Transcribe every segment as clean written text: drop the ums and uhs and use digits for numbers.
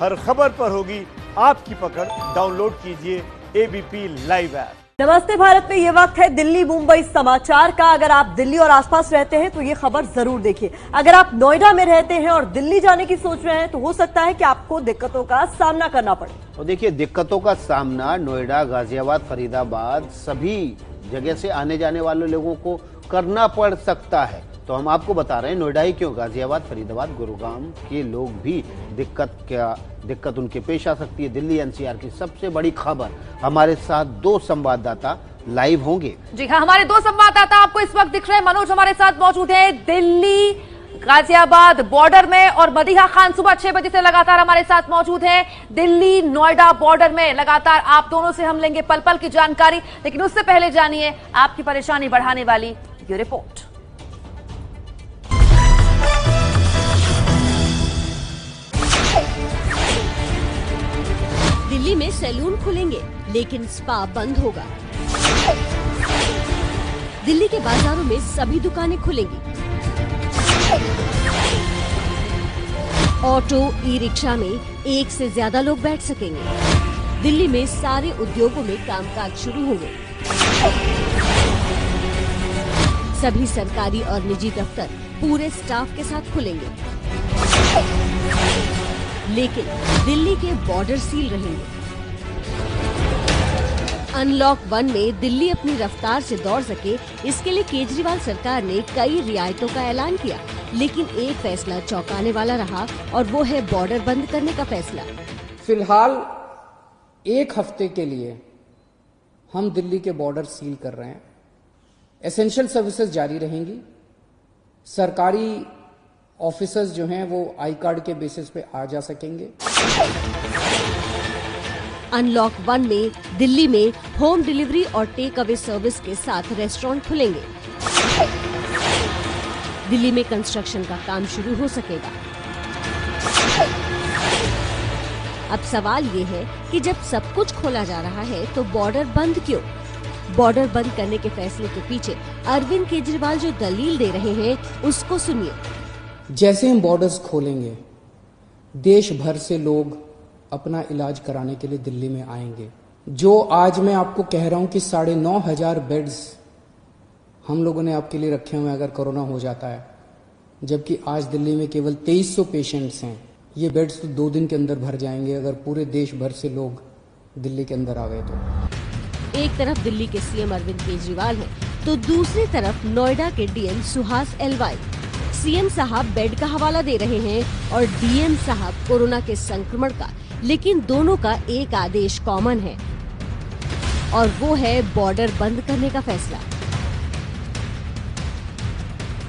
हर खबर पर होगी आपकी पकड़। डाउनलोड कीजिए एबीपी लाइव ऐप। नमस्ते भारत में ये वक्त है दिल्ली मुंबई समाचार का। अगर आप दिल्ली और आसपास रहते हैं तो ये खबर जरूर देखिए। अगर आप नोएडा में रहते हैं और दिल्ली जाने की सोच रहे हैं तो हो सकता है कि आपको दिक्कतों का सामना करना पड़े। और देखिए, दिक्कतों का सामना नोएडा, गाजियाबाद, फरीदाबाद सभी जगह से आने जाने वाले लोगों को करना पड़ सकता है। तो हम आपको बता रहे हैं नोएडा ही क्यों, गाजियाबाद, फरीदाबाद, गुरुग्राम के लोग भी दिक्कत उनके पेश आ सकती है। दिल्ली एनसीआर की सबसे बड़ी खबर, हमारे साथ दो संवाददाता लाइव होंगे। जी हाँ, हमारे दो संवाददाता आपको इस वक्त दिख रहे हैं। मनोज हमारे साथ मौजूद है दिल्ली गाजियाबाद बॉर्डर में, और मदीहा खान सुबह 6 बजे से लगातार हमारे साथ मौजूद हैं दिल्ली नोएडा बॉर्डर में। लगातार आप दोनों से हम लेंगे पल पल की जानकारी, लेकिन उससे पहले जानिए आपकी परेशानी बढ़ाने वाली ये रिपोर्ट। दिल्ली में सैलून खुलेंगे लेकिन स्पा बंद होगा। दिल्ली के बाजारों में सभी दुकानें खुलेंगी। ऑटो, ई रिक्शा में एक से ज्यादा लोग बैठ सकेंगे। दिल्ली में सारे उद्योगों में कामकाज शुरू होंगे। सभी सरकारी और निजी दफ्तर पूरे स्टाफ के साथ खुलेंगे, लेकिन दिल्ली के बॉर्डर सील रहेंगे। अनलॉक 1 में दिल्ली अपनी रफ्तार से दौड़ सके, इसके लिए केजरीवाल सरकार ने कई रियायतों का ऐलान किया, लेकिन एक फैसला चौंकाने वाला रहा और वो है बॉर्डर बंद करने का फैसला। फिलहाल एक हफ्ते के लिए हम दिल्ली के बॉर्डर सील कर रहे हैं। एसेंशियल सर्विसेज जारी रहेंगी। सरकारी ऑफिसर्स जो हैं वो आई कार्ड के बेसिस पे आ जा सकेंगे। अनलॉक 1 में दिल्ली में होम डिलीवरी और टेक अवे सर्विस के साथ रेस्टोरेंट खुलेंगे। दिल्ली में कंस्ट्रक्शन का काम शुरू हो सकेगा। अब सवाल ये है कि जब सब कुछ खोला जा रहा है तो बॉर्डर बंद क्यों? बॉर्डर बंद करने के फैसले के पीछे अरविंद केजरीवाल जो दलील दे रहे हैं उसको सुनिए। जैसे हम बॉर्डर्स खोलेंगे, देश भर से लोग अपना इलाज कराने के लिए दिल्ली में आएंगे। जो आज मैं आपको कह रहा हूं कि 9,500 बेड्स हम लोगों ने आपके लिए रखे हुए अगर कोरोना हो जाता है, जबकि आज दिल्ली में केवल 2300 पेशेंट्स हैं। ये बेड्स तो 2 दिन के अंदर भर जाएंगे अगर पूरे देश भर से लोग दिल्ली के अंदर आ गए तो। एक तरफ दिल्ली के सीएम अरविंद केजरीवाल हैं, तो दूसरी तरफ नोएडा के डीएम सुहास एलवाई। सीएम साहब बेड का हवाला दे रहे हैं और डीएम साहब कोरोना के संक्रमण का, लेकिन दोनों का एक आदेश कॉमन है और वो है बॉर्डर बंद करने का फैसला।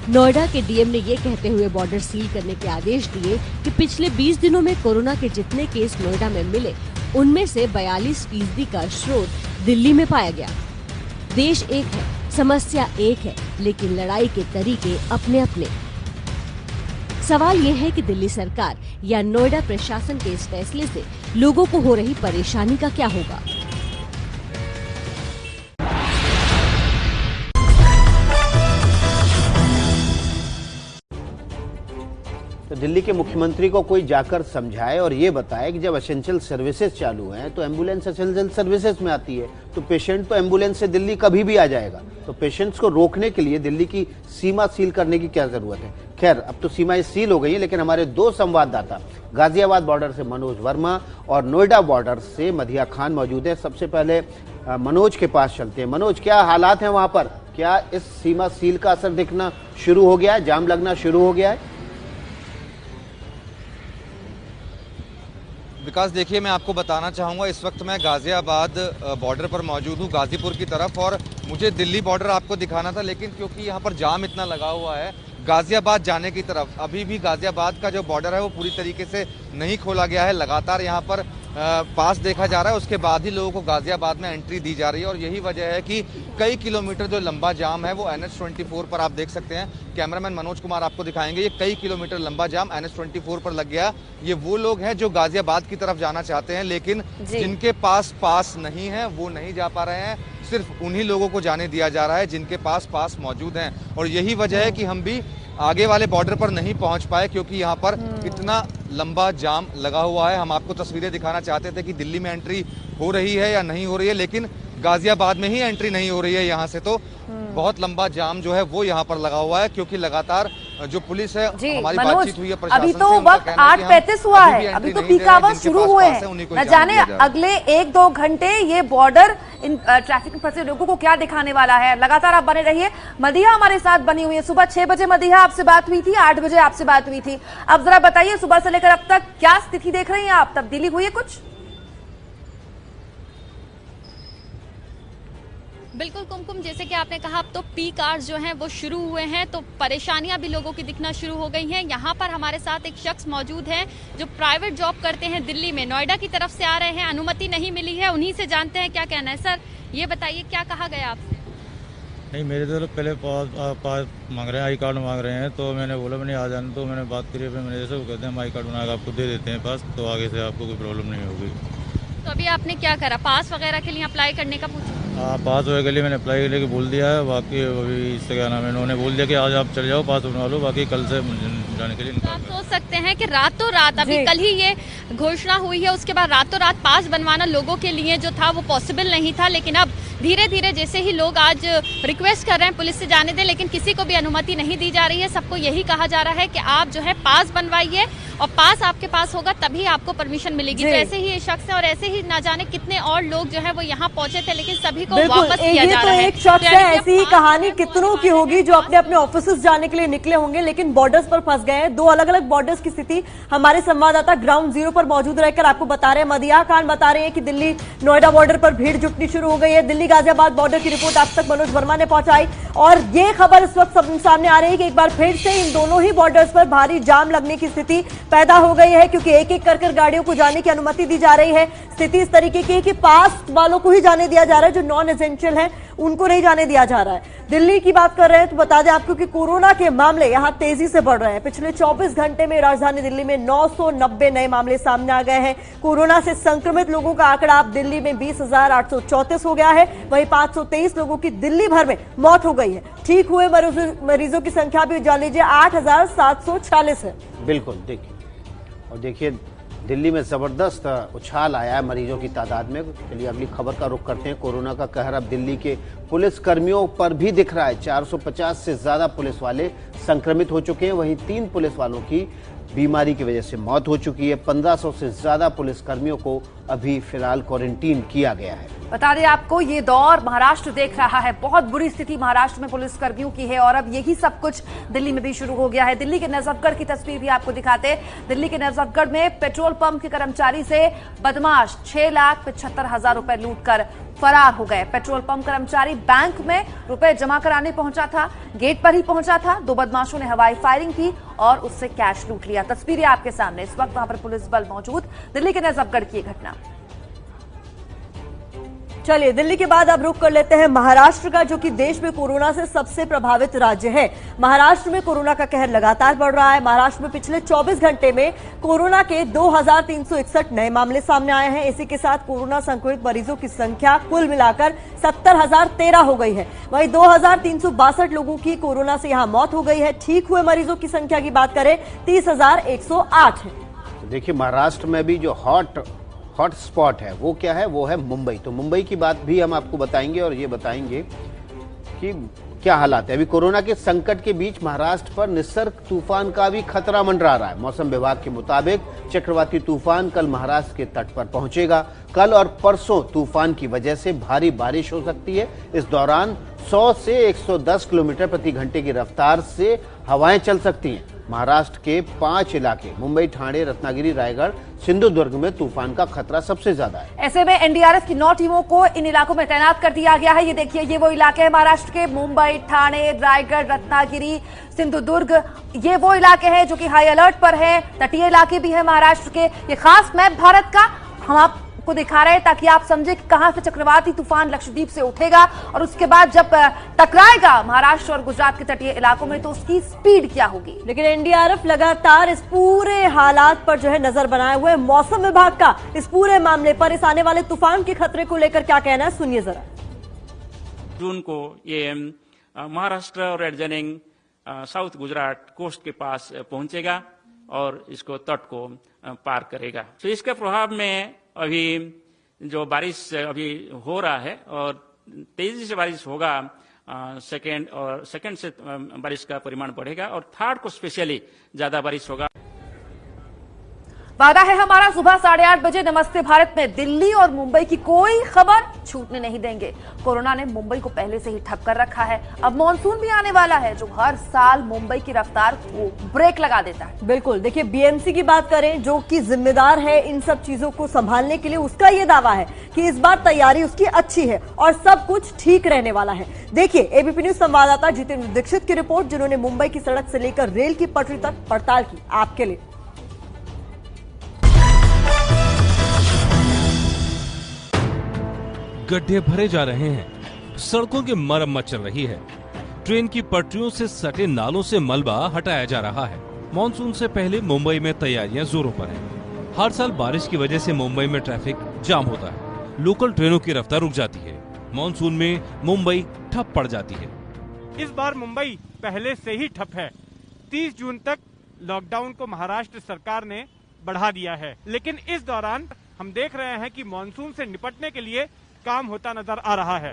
नोएडा के डीएम ने ये कहते हुए बॉर्डर सील करने के आदेश दिए कि पिछले 20 दिनों में कोरोना के जितने केस नोएडा में मिले, उनमें से 42% का स्रोत दिल्ली में पाया गया। देश एक है, समस्या एक है, लेकिन लड़ाई के तरीके अपने अपने। सवाल ये है कि दिल्ली सरकार या नोएडा प्रशासन के इस फैसले से लोगों को हो रही परेशानी का क्या होगा? तो दिल्ली के मुख्यमंत्री को कोई जाकर समझाए और ये बताए कि जब एसेंशियल सर्विसेज चालू हैं तो एम्बुलेंस एसेंशियल सर्विसेज में आती है, तो पेशेंट तो एम्बुलेंस से दिल्ली कभी भी आ जाएगा। तो पेशेंट्स को रोकने के लिए दिल्ली की सीमा सील करने की क्या जरूरत है? खैर, अब तो सीमाएं सील हो गई हैं, लेकिन हमारे दो संवाददाता गाजियाबाद बॉर्डर से मनोज वर्मा और नोएडा बॉर्डर से मदीहा खान मौजूद है। सबसे पहले मनोज के पास चलते हैं। मनोज, क्या हालात हैं वहां पर? क्या इस सीमा सील का असर दिखना शुरू हो गया है? जाम लगना शुरू हो गया है? विकास, देखिए, मैं आपको बताना चाहूँगा, इस वक्त मैं गाजियाबाद बॉर्डर पर मौजूद हूँ, गाजीपुर की तरफ, और मुझे दिल्ली बॉर्डर आपको दिखाना था, लेकिन क्योंकि यहाँ पर जाम इतना लगा हुआ है गाजियाबाद जाने की तरफ, अभी भी गाजियाबाद का जो बॉर्डर है वो पूरी तरीके से नहीं खोला गया है। लगातार यहाँ पर पास देखा जा रहा है, उसके बाद ही लोगों को गाजियाबाद में एंट्री दी जा रही है, और यही वजह है कि कई किलोमीटर जो लंबा जाम है वो NH24 पर आप देख सकते हैं। कैमरामैन मनोज कुमार आपको दिखाएंगे, ये कई किलोमीटर लंबा जाम NH24 पर लग गया। ये वो लोग हैं जो गाजियाबाद की तरफ जाना चाहते हैं, लेकिन जिनके पास नहीं है वो नहीं जा पा रहे हैं। सिर्फ उन्हीं लोगों को जाने दिया जा रहा है जिनके पास मौजूद हैं, और यही वजह है कि हम भी आगे वाले बॉर्डर पर नहीं पहुंच पाए क्योंकि यहाँ पर इतना लंबा जाम लगा हुआ है। हम आपको तस्वीरें दिखाना चाहते थे कि दिल्ली में एंट्री हो रही है या नहीं हो रही है, लेकिन गाजियाबाद में ही एंट्री नहीं हो रही है यहाँ से। तो बहुत लंबा जाम जो है वो यहाँ पर लगा हुआ है क्योंकि लगातार जो पुलिस है, हमारी बातचीत हुई है प्रशासन अभी से, तो उनका वक्त कहना है कि हम 8:35 हुआ अभी भी है, अभी एंट्री तो नहीं दे पीक रहे हैं, आवर्स जिनके शुरू पास हुए पास है, उन्हीं को हैं। ही न जाने जाने दिया जा रहा है। अगले 1-2 घंटे ये बॉर्डर इन ट्रैफिक में फंसे लोगों को क्या दिखाने वाला है। लगातार आप बने रहिए। मदीहा हमारे साथ बनी हुई है। सुबह 6 बजे मदीहा आपसे बात हुई थी, 8 बजे आपसे बात हुई थी। अब जरा बताइए सुबह से लेकर अब तक क्या स्थिति देख रही हैं आप, तब्दीली हुई है कुछ? बिल्कुल कुमकुम, जैसे कि आपने कहा अब तो पीक आवर्स जो हैं वो शुरू हुए हैं, तो परेशानियां भी लोगों की दिखना शुरू हो गई हैं। यहाँ पर हमारे साथ एक शख्स मौजूद हैं जो प्राइवेट जॉब करते हैं दिल्ली में, नोएडा की तरफ से आ रहे हैं, अनुमति नहीं मिली है। उन्हीं से जानते हैं क्या कहना है। सर ये बताइए क्या कहा गया आपसे? नहीं, मेरे तो पहले पास मांग रहे हैं, आई कार्ड मांग रहे हैं, तो मैंने बोला मैंने आ जाने, तो मैंने बात करी अपने मैनेजर से, वो कहते हैं हम आई कार्ड बनाकर आपको दे देते हैं पास, तो आगे से आपको कोई प्रॉब्लम नहीं होगी। तो अभी आपने क्या करा, पास वगैरह के लिए अप्लाई करने का पूछा? हाँ, पास वगैरह के लिए मैंने अप्लाई करने के बोल दिया है। बाकी अभी इससे क्या नाम है, इन्होंने बोल दिया कि आज आप चले जाओ पास बनवा लो, बाकी कल से जाने के लिए तो आप सोच सकते हैं कि रातों रात, अभी कल ही ये घोषणा हुई है, उसके बाद रातों रात पास बनवाना लोगों के लिए जो था वो पॉसिबल नहीं था। लेकिन अब धीरे धीरे जैसे ही लोग आज रिक्वेस्ट कर रहे हैं पुलिस से जाने दें, लेकिन किसी को भी अनुमति नहीं दी जा रही है। सबको यही कहा जा रहा है कि आप जो है पास बनवाइए और पास आपके पास होगा तभी आपको परमिशन मिलेगी। तो ऐसे ही ये शख्स है और ऐसे ही ना जाने कितने और लोग जो है वो यहाँ पहुंचे थे, लेकिन सभी को वापस किया जा रहा है। एक शख्स है, ऐसी ही कहानी कितनों की होगी जो अपने अपने ऑफिस जाने के लिए निकले होंगे लेकिन बॉर्डर्स पर फंस गए हैं। 2 अलग अलग बॉर्डर्स की स्थिति हमारे संवाददाता ग्राउंड जीरो पर मौजूद रहकर आपको बता रहे हैं। मदीहा खान बता रहे हैं कि दिल्ली नोएडा बॉर्डर पर भीड़ जुटनी शुरू हो गई है। दिल्ली गाजियाबाद बॉर्डर की रिपोर्ट आप तक मनोज वर्मा ने पहुंचाई और ये खबर इस वक्त सामने आ रही है कि एक बार फिर से इन दोनों ही बॉर्डर्स पर भारी जाम लगने की स्थिति पैदा हो गई है, क्योंकि एक एक कर गाड़ियों को जाने की अनुमति दी जा रही है। स्थिति इस तरीके की है कि पास वालों को ही जाने दिया जा रहा है, जो नॉन एसेंशियल है उनको नहीं जाने दिया जा रहा है। दिल्ली की बात कर रहे हैं तो बता दें आपको कि कोरोना के मामले यहां तेजी से बढ़ रहे हैं। पिछले 24 घंटे में राजधानी दिल्ली में 990 नए मामले सामने आ गए हैं। कोरोना से संक्रमित लोगों का आंकड़ा अब दिल्ली में 20,834 हो गया है। वहीं 523 लोगों की दिल्ली भर में मौत हो गई है। ठीक हुए मरीजों की संख्या भी जान लीजिए 8,746 है। बिल्कुल देखिए दिल्ली में जबरदस्त उछाल आया है मरीजों की तादाद में। चलिए अगली खबर का रुख करते हैं। कोरोना का कहर अब दिल्ली के पुलिस कर्मियों पर भी दिख रहा है। 450 से ज्यादा पुलिस वाले संक्रमित हो चुके हैं। वहीं 3 पुलिस वालों की बीमारी की वजह से मौत हो चुकी है। 1500 से ज्यादा पुलिस कर्मियों को अभी फिलहाल क्वारंटीन किया गया है। बता दें आपको ये दौर महाराष्ट्र देख रहा है। बहुत बुरी स्थिति महाराष्ट्र में पुलिस कर्मियों की है और अब यही सब कुछ दिल्ली में भी शुरू हो गया है। दिल्ली के नजफगढ़ की तस्वीर भी आपको दिखाते हैं। दिल्ली के नजफगढ़ में पेट्रोल पंप के कर्मचारी से बदमाश 6,75,000 रुपए लूट कर फरार हो गए। पेट्रोल पंप कर्मचारी बैंक में रुपए जमा कराने पहुंचा था, गेट पर ही पहुंचा था। 2 बदमाशों ने हवाई फायरिंग की और उससे कैश लूट लिया। तस्वीरें आपके सामने, इस वक्त वहां पर पुलिस बल मौजूद। दिल्ली के नजफगढ़ की घटना। चलिए दिल्ली के बाद अब रुख कर लेते हैं महाराष्ट्र का, जो कि देश में कोरोना से सबसे प्रभावित राज्य है। महाराष्ट्र में कोरोना का कहर लगातार बढ़ रहा है। महाराष्ट्र में पिछले 24 घंटे में कोरोना के 2,361 नए मामले सामने आए हैं। इसी के साथ कोरोना संक्रमित मरीजों की संख्या कुल मिलाकर 70,013 हो गई है। वहीं 2,362 लोगों की कोरोना से यहां मौत हो गई है। ठीक हुए मरीजों की संख्या की बात करें 30,108 है। देखिए महाराष्ट्र में भी जो हॉट स्पॉट है वो क्या है, वो है मुंबई। तो मुंबई की बात भी हम आपको बताएंगे और ये बताएंगे कि क्या हालात है। अभी कोरोना के संकट के बीच महाराष्ट्र पर निसर्ग तूफान का भी खतरा मंडरा रहा है। मौसम विभाग के मुताबिक चक्रवाती तूफान कल महाराष्ट्र के तट पर पहुंचेगा। कल और परसों तूफान की वजह से भारी बारिश हो सकती है। इस दौरान 100 से 110 किलोमीटर प्रति घंटे की रफ्तार से हवाएं चल सकती हैं। महाराष्ट्र के 5 इलाके मुंबई, ठाणे, रत्नागिरी, रायगढ़, सिंधुदुर्ग में तूफान का खतरा सबसे ज्यादा है। ऐसे में एनडीआरएफ की 9 टीमों को इन इलाकों में तैनात कर दिया गया है। ये देखिए, ये वो इलाके हैं महाराष्ट्र के, मुंबई, ठाणे, रायगढ़, रत्नागिरी, सिंधुदुर्ग। ये वो इलाके हैं जो कि हाई अलर्ट पर है। तटीय इलाके भी है महाराष्ट्र के। ये खास मैप भारत का हम आपको दिखा रहे हैं ताकि आप समझे कि कहां से चक्रवाती तूफान लक्षद्वीप से उठेगा और उसके बाद जब टकराएगा महाराष्ट्र और गुजरात के तटीय इलाकों में तो उसकी स्पीड क्या होगी। लेकिन एनडीआरएफ लगातार इस पूरे हालात पर जो है नजर बनाए हुए। मौसम विभाग का इस पूरे मामले पर, इस आने वाले तूफान के खतरे को लेकर क्या कहना है, सुनिए जरा। जून को ये महाराष्ट्र और एडजनिंग साउथ गुजरात कोस्ट के पास पहुंचेगा और इसको तट को पार करेगा। तो इसके प्रभाव में अभी जो बारिश अभी हो रहा है और तेजी से बारिश होगा, सेकेंड से बारिश का परिमाण बढ़ेगा और थर्ड को स्पेशली ज्यादा बारिश होगा। वादा है हमारा सुबह 8:30 बजे नमस्ते भारत में दिल्ली और मुंबई की कोई खबर छूटने नहीं देंगे। कोरोना ने मुंबई को पहले से ही ठप कर रखा है। अब मॉनसून भी आने वाला है जो हर साल मुंबई की रफ्तार को ब्रेक लगा देता है। बिल्कुल, देखिए बीएमसी की बात करें जो कि जिम्मेदार है इन सब चीजों को संभालने के लिए, उसका ये दावा है कि इस बार तैयारी उसकी अच्छी है और सब कुछ ठीक रहने वाला है। देखिए एबीपी न्यूज संवाददाता जितेंद्र दीक्षित की रिपोर्ट, जिन्होंने मुंबई की सड़क से लेकर रेल की पटरी तक पड़ताल की आपके लिए। गड्ढे भरे जा रहे हैं, सड़कों की मरम्मत चल रही है, ट्रेन की पटरियों से सटे नालों से मलबा हटाया जा रहा है। मॉनसून से पहले मुंबई में तैयारियां जोरों पर हैं। हर साल बारिश की वजह से मुंबई में ट्रैफिक जाम होता है, लोकल ट्रेनों की रफ्तार रुक जाती है, मॉनसून में मुंबई ठप पड़ जाती है। इस बार मुंबई पहले से ही ठप है। 30 जून तक लॉकडाउन को महाराष्ट्र सरकार ने बढ़ा दिया है, लेकिन इस दौरान हम देख रहे हैं कि मॉनसून से निपटने के लिए काम होता नजर आ रहा है।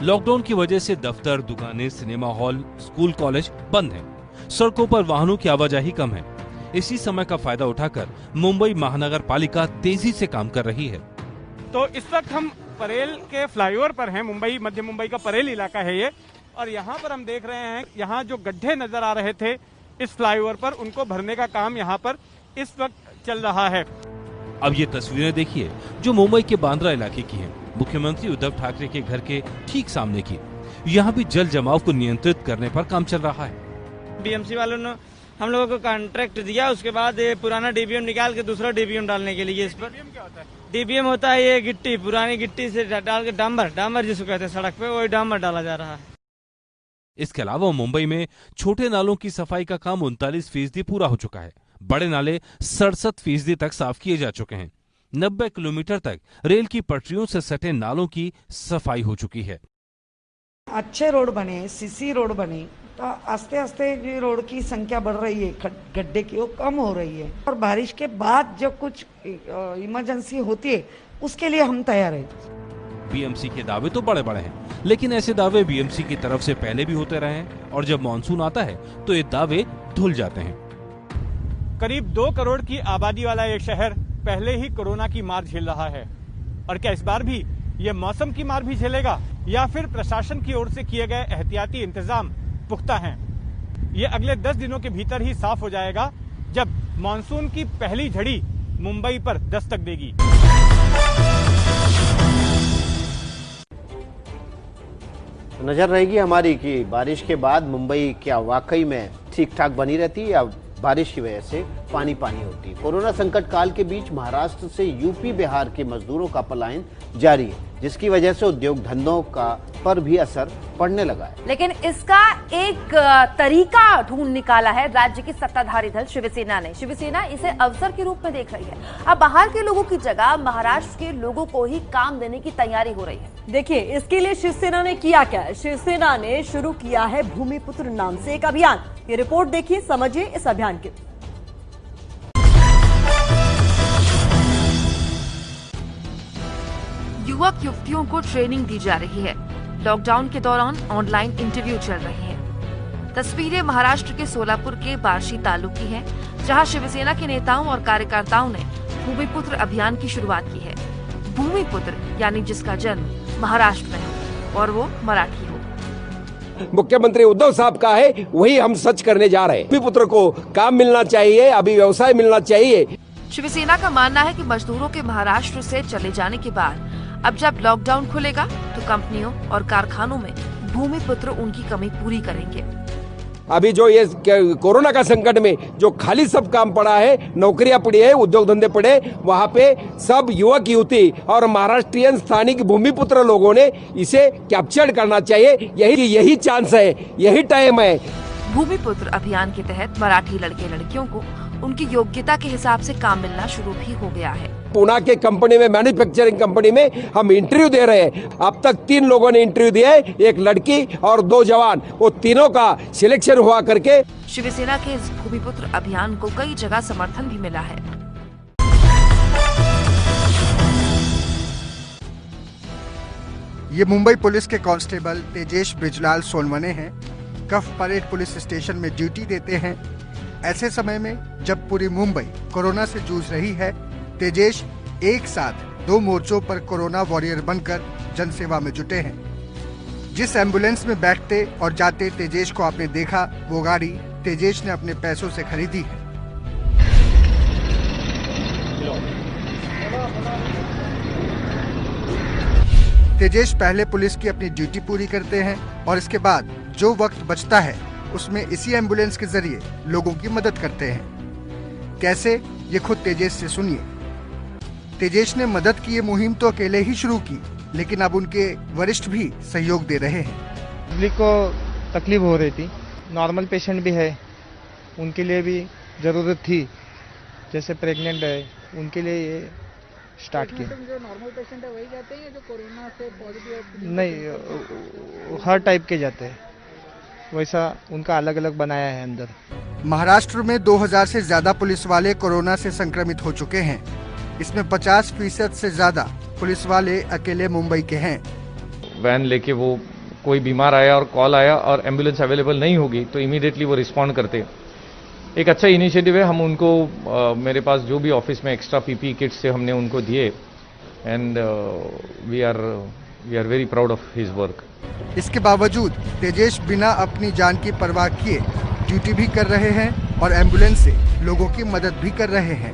लॉकडाउन की वजह से दफ्तर, दुकानें, सिनेमा हॉल, स्कूल, कॉलेज बंद हैं। सड़कों पर वाहनों की आवाजाही कम है। इसी समय का फायदा उठाकर मुंबई महानगर पालिका तेजी से काम कर रही है। तो इस वक्त हम परेल के फ्लाईओवर पर हैं। मुंबई, मध्य मुंबई का परेल इलाका है ये, और यहाँ पर हम देख रहे हैं यहाँ जो गड्ढे नजर आ रहे थे इस फ्लाईओवर पर, उनको भरने का काम यहाँ पर इस वक्त चल रहा है। अब ये तस्वीरें देखिए जो मुंबई के बांद्रा इलाके की हैं। मुख्यमंत्री उद्धव ठाकरे के घर के ठीक सामने की। यहाँ भी जल जमाव को नियंत्रित करने पर काम चल रहा है। बीएमसी वालों ने हम लोगों को कॉन्ट्रैक्ट दिया, उसके बाद ये पुराना डीबीएम निकाल के दूसरा डीबीएम डालने के लिए इस पर। डीबीएम होता है ये गिट्टी, पुरानी गिट्टी से डाल के डामर जिसको कहते हैं सड़क पे, वही डामर डाला जा रहा है। इसके अलावा मुंबई में छोटे नालों की सफाई का काम 39% पूरा हो चुका है। बड़े नाले 67% तक साफ किए जा चुके हैं। 90 किलोमीटर तक रेल की पटरियों से सटे नालों की सफाई हो चुकी है। अच्छे रोड बने, सीसी रोड बने, तो आस्ते आस्ते रोड की संख्या बढ़ रही है, गड्ढे की वो कम हो रही है। और बारिश के बाद जो कुछ इमरजेंसी होती है उसके लिए हम तैयार हैं। बीएमसी के दावे तो बड़े बड़े हैं, लेकिन ऐसे दावे बीएमसी की तरफ से पहले भी होते रहे हैं और जब मानसून आता है तो ये दावे धुल जाते हैं। करीब 2 करोड़ की आबादी वाला ये शहर पहले ही कोरोना की मार झेल रहा है, और क्या इस बार भी ये मौसम की मार भी झेलेगा या फिर प्रशासन की ओर से किए गए एहतियाती इंतजाम पुख्ता हैं? ये अगले 10 दिनों के भीतर ही साफ हो जाएगा जब मानसून की पहली झड़ी मुंबई पर दस्तक देगी। नजर रहेगी हमारी कि बारिश के बाद मुंबई क्या वाकई में ठीक ठाक बनी रहती है या बारिश की वजह से पानी पानी होती है। कोरोना संकट काल के बीच महाराष्ट्र से यूपी, बिहार के मजदूरों का पलायन जारी है, जिसकी वजह से उद्योग धंधों का पर भी असर पड़ने लगा है। लेकिन इसका एक तरीका ढूंढ निकाला है राज्य की सत्ताधारी दल शिवसेना ने। शिवसेना इसे अवसर के रूप में देख रही है। अब बाहर के लोगों की जगह महाराष्ट्र के लोगों को ही काम देने की तैयारी हो रही है। देखिए इसके लिए शिवसेना ने किया क्या है। शिवसेना ने शुरू किया है भूमिपुत्र नाम से एक अभियान। ये रिपोर्ट देखिए, समझिए इस अभियान के। युवक युवतियों को ट्रेनिंग दी जा रही है। लॉकडाउन के दौरान ऑनलाइन इंटरव्यू चल रही है। तस्वीरें महाराष्ट्र के सोलापुर के बार्शी तालुक की हैं, जहां शिवसेना के नेताओं और कार्यकर्ताओं ने भूमिपुत्र अभियान की शुरुआत की है। भूमिपुत्र यानी जिसका जन्म महाराष्ट्र में हो और वो मराठी हो। मुख्यमंत्री उद्धव साहब का है, वही हम सच करने जा रहे हैं। भूमिपुत्र को काम मिलना चाहिए, अभी व्यवसाय मिलना चाहिए। शिवसेना का मानना है कि मजदूरों के महाराष्ट्र से चले जाने के बाद अब जब लॉकडाउन खुलेगा तो कंपनियों और कारखानों में भूमिपुत्र उनकी कमी पूरी करेंगे। अभी जो ये कोरोना का संकट में जो खाली सब काम पड़ा है, नौकरियां पड़ी है, उद्योग धंधे पड़े, वहाँ पे सब युवक युवती और महाराष्ट्रियन स्थानिक भूमिपुत्र लोगों ने इसे कैप्चर करना चाहिए। यही चांस है, यही टाइम है। भूमिपुत्र अभियान के तहत मराठी लड़के लड़कियों को उनकी योग्यता के हिसाब से काम मिलना शुरू भी हो गया है। पुणे के कंपनी में, मैन्युफैक्चरिंग कंपनी में हम इंटरव्यू दे रहे हैं। अब तक 3 लोगों ने इंटरव्यू दिया है, एक लड़की और 2 जवान, वो तीनों का सिलेक्शन हुआ करके। शिवसेना के इस भूमिपुत्र अभियान को कई जगह समर्थन भी मिला है। ये मुंबई पुलिस के कांस्टेबल तेजेश ब्रिजलाल सोनवने हैं। कफ परेड पुलिस स्टेशन में ड्यूटी देते हैं। ऐसे समय में जब पूरी मुंबई कोरोना से जूझ रही है, तेजेश एक साथ 2 मोर्चों पर कोरोना वॉरियर बनकर जनसेवा में जुटे हैं। जिस एम्बुलेंस में बैठते और जाते तेजेश को आपने देखा, वो गाड़ी तेजेश ने अपने पैसों से खरीदी है। तेजेश पहले पुलिस की अपनी ड्यूटी पूरी करते हैं और इसके बाद जो वक्त बचता है उसमें इसी एम्बुलेंस के जरिए लोगों की मदद करते हैं। कैसे, ये खुद तेजेश से सुनिए। तेजेश ने मदद की ये मुहिम तो अकेले ही शुरू की, लेकिन अब उनके वरिष्ठ भी सहयोग दे रहे हैं। पब्लिक को तकलीफ हो रही थी, नॉर्मल पेशेंट भी है, उनके लिए भी ज़रूरत थी, जैसे प्रेग्नेंट है उनके लिए ये स्टार्ट किया। जो नॉर्मल पेशेंट है वही जाते हैं, जो कोरोना से पॉजिटिव? नहीं, हर टाइप के जाते हैं, वैसा उनका अलग अलग बनाया है अंदर। महाराष्ट्र में 2000 से ज्यादा पुलिस वाले कोरोना से संक्रमित हो चुके हैं। इसमें 50% से ज्यादा पुलिस वाले अकेले मुंबई के हैं। वैन लेके वो कोई बीमार आया और कॉल आया और एम्बुलेंस अवेलेबल नहीं होगी तो इमीडिएटली वो रिस्पॉन्ड करते। एक अच्छा इनिशिएटिव है। हम उनको मेरे पास जो भी ऑफिस में एक्स्ट्रा पीपी किट्स से हमने उनको दिए and we are very proud of his work. इसके बावजूद तेजेश बिना अपनी जान की परवाह किए ड्यूटी भी कर रहे हैं और एम्बुलेंस से लोगों की मदद भी कर रहे हैं।